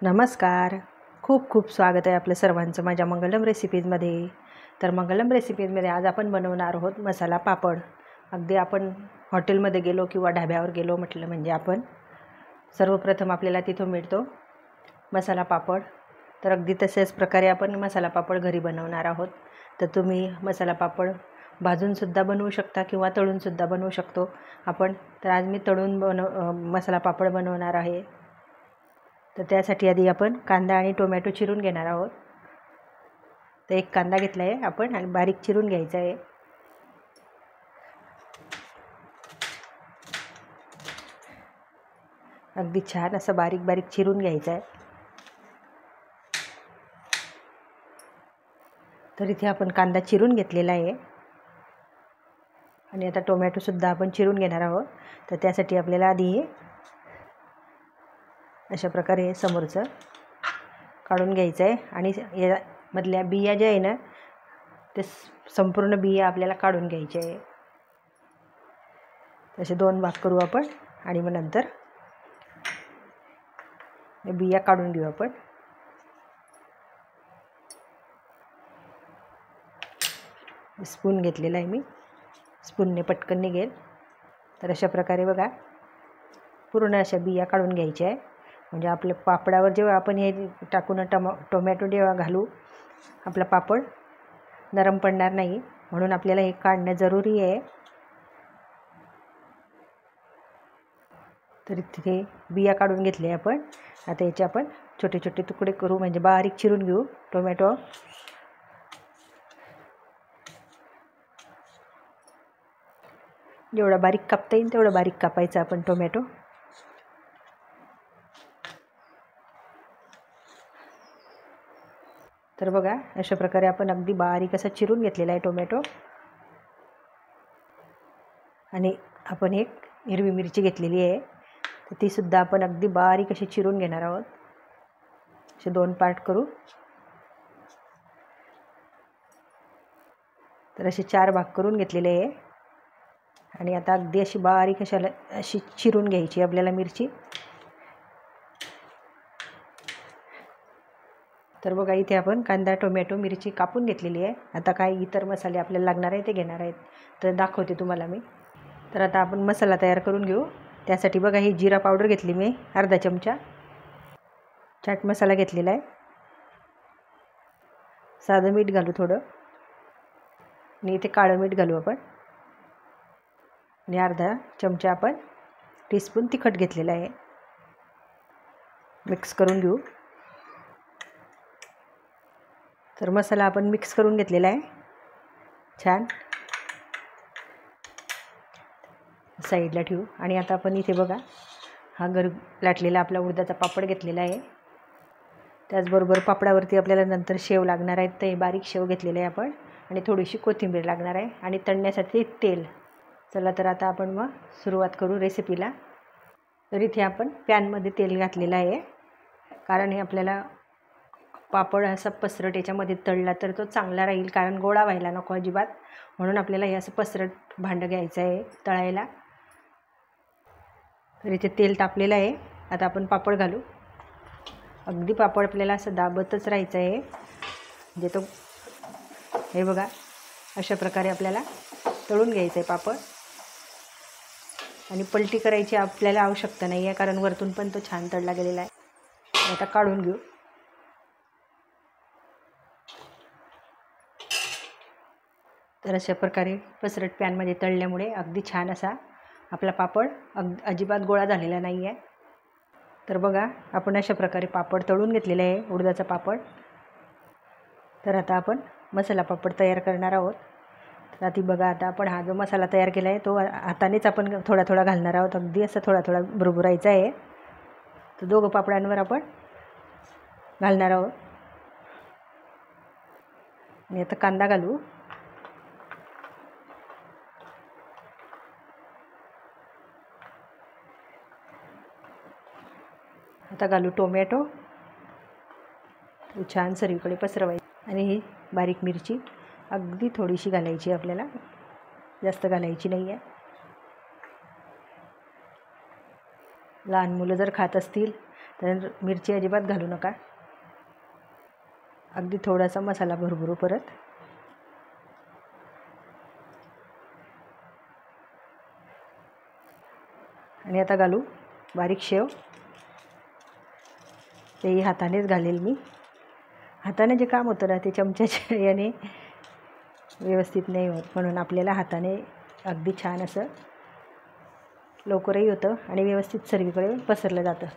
नमस्कार. खूप खूप स्वागत आहे आपलं सर्वांचं माझ्या मंगलम रेसिपीजमध्ये. तर मंगलम रेसिपीजमध्ये आज आपण बनवणार आहोत मसाला पापड. अगदी आपण हॉटेलमध्ये गेलो किंवा ढाब्यावर गेलो म्हटलं म्हणजे आपण सर्वप्रथम आपल्याला तिथं मिळतो मसाला पापड. तर अगदी तशाच प्रकारे आपण मसाला पापड घरी बनवणार आहोत. तर तुम्ही मसाला पापड भाजूनसुद्धा बनवू शकता किंवा तळूनसुद्धा बनवू शकतो आपण. तर आज मी तळून मसाला पापड बनवणार आहे. तर त्यासाठी आधी आपण कांदा आणि टोमॅटो चिरून घेणार आहोत. तर एक कांदा घेतला आहे आपण आणि बारीक चिरून घ्यायचा आहे. अगदी छान असं बारीक बारीक चिरून घ्यायचं आहे. तर इथे आपण कांदा चिरून घेतलेला आहे आणि आता टोमॅटोसुद्धा आपण चिरून घेणार आहोत. तर त्यासाठी आपल्याला आधी अशा प्रकारे समोरचं काढून घ्यायचं आहे आणि यामधल्या बिया ज्या आहे ना ते संपूर्ण बिया आपल्याला काढून घ्यायचे आहे. तसे दोन भाग करू आपण आणि मग नंतर बिया काढून घेऊ आपण. स्पून घेतलेला आहे मी, स्पूनने पटकन निघेल. तर अशा प्रकारे बघा पूर्ण अशा बिया काढून घ्यायच्या आहे. म्हणजे आपल्या पापडावर जेव्हा आपण हे टाकून टोमॅटो जेव्हा घालू आपला पापड नरम पडणार नाही, म्हणून आपल्याला हे काढणं जरुरी आहे. तर तिथे बिया काढून घेतले आपण. आता याचे आपण छोटे छोटे तुकडे करू, म्हणजे बारीक चिरून घेऊ टोमॅटो. जेवढा बारीक कापता येईल तेवढं बारीक कापायचं आपण टोमॅटो. तर बघा अशा प्रकारे आपण अगदी बारीक असा चिरून घेतलेला आहे टोमॅटो. आणि आपण एक हिरवी मिरची घेतलेली आहे, तर तीसुद्धा आपण अगदी बारीक अशी चिरून घेणार आहोत. असे दोन पार्ट करू. तर असे 4 भाग करून घेतलेले आहे आणि आता अगदी अशी बारीक अशी चिरून घ्यायची आपल्याला मिरची. तर बघा इथे आपण कांदा टोमॅटो मिरची कापून घेतलेली आहे. आता काही इतर मसाले आपल्याला लागणार आहे ते घेणार आहेत, तर दाखवते तुम्हाला मी. तर आता आपण मसाला तयार करून घेऊ. त्यासाठी बघा ही जिरा पावडर घेतली मी अर्धा चमचा, चाट मसाला घेतलेला आहे, साधं मीठ घालू थोडं आणि इथे काळं मीठ घालू आपण आणि अर्धा चमचा आपण टीस्पून तिखट घेतलेला आहे. मिक्स करून घेऊ. तर मसाला आपण मिक्स करून घेतलेला आहे छान. साईडला ठेवू आणि आता आपण इथे बघा हा लाटलेला आपला उडदाचा पापड घेतलेला आहे. त्याचबरोबर पापडावरती आपल्याला नंतर शेव लागणार आहेत, ते बारीक शेव घेतलेले आहे आपण आणि थोडीशी कोथिंबीर लागणार आहे आणि तळण्यासाठी तेल. चला तर आता आपण मग सुरुवात करू रेसिपीला. तर इथे आपण पॅनमध्ये तेल घातलेलं आहे, कारण हे आपल्याला पापड असा पसरट याच्यामध्ये तळला तर तो चांगला राहील, कारण गोळा व्हायला नको अजिबात, म्हणून आपल्याला हे असं पसरट भांडं घ्यायचं आहे तळायला. तर इथे तेल तापलेलं आहे. आता आपण पापड घालू. अगदी पापड आपल्याला असं दाबतच राहायचं आहे, म्हणजे तो हे बघा अशा प्रकारे आपल्याला तळून घ्यायचं आहे पापड. आणि पलटी करायची आपल्याला आवश्यकता नाही आहे, कारण वरतून पण तो छान तळला गेलेला आहे. आता काढून घेऊ. तर अशा प्रकारे पसरट पॅनमध्ये तळल्यामुळे अगदी छान असा आपला पापड अजिबात गोळा झालेला नाही आहे. तर बघा आपण अशा प्रकारे पापड तळून घेतलेले आहे, उडदाचा पापड. तर आता आपण मसाला पापड तयार करणार आहोत. तर आधी बघा आता आपण हा जो मसाला तयार केला आहे तो हातानेच आपण थोडा थोडा घालणार आहोत. अगदी असं थोडा थोडा भुरभुरायचा आहे. तर दोघं पापडांवर आपण घालणार आहोत. आणि आता कांदा घालू. आता घालू टोमॅटो. छान सर्वीकडे पसरवायची आणि ही बारीक मिरची अगदी थोडीशी घालायची आपल्याला, जास्त घालायची नाही आहे. लहान मुलं जर खात असतील तर मिरची अजिबात घालू नका. अगदी थोडासा मसाला भरभरू परत. आणि आता घालू बारीक शेव. तेही हातानेच घालेल मी. हाताने जे काम होतं ना ते चमच्याच्या याने व्यवस्थित नाही होत, म्हणून आपल्याला हाताने अगदी छान असं लवकरही होतं आणि व्यवस्थित सर्वीकडे पसरलं जातं.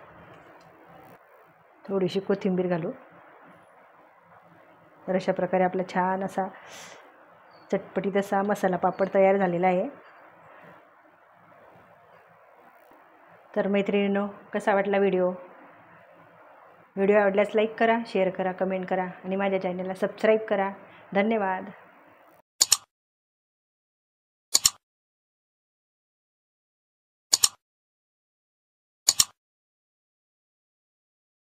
थोडीशी कोथिंबीर घालू. तर अशा प्रकारे आपला छान असा चटपटीत असा मसाला पापड तयार झालेला आहे. तर मैत्रिणींनो, कसा वाटला व्हिडिओ आवडल्यास लाईक करा, शेअर करा, कमेंट करा आणि माझ्या चॅनलला सबस्क्राईब करा. धन्यवाद.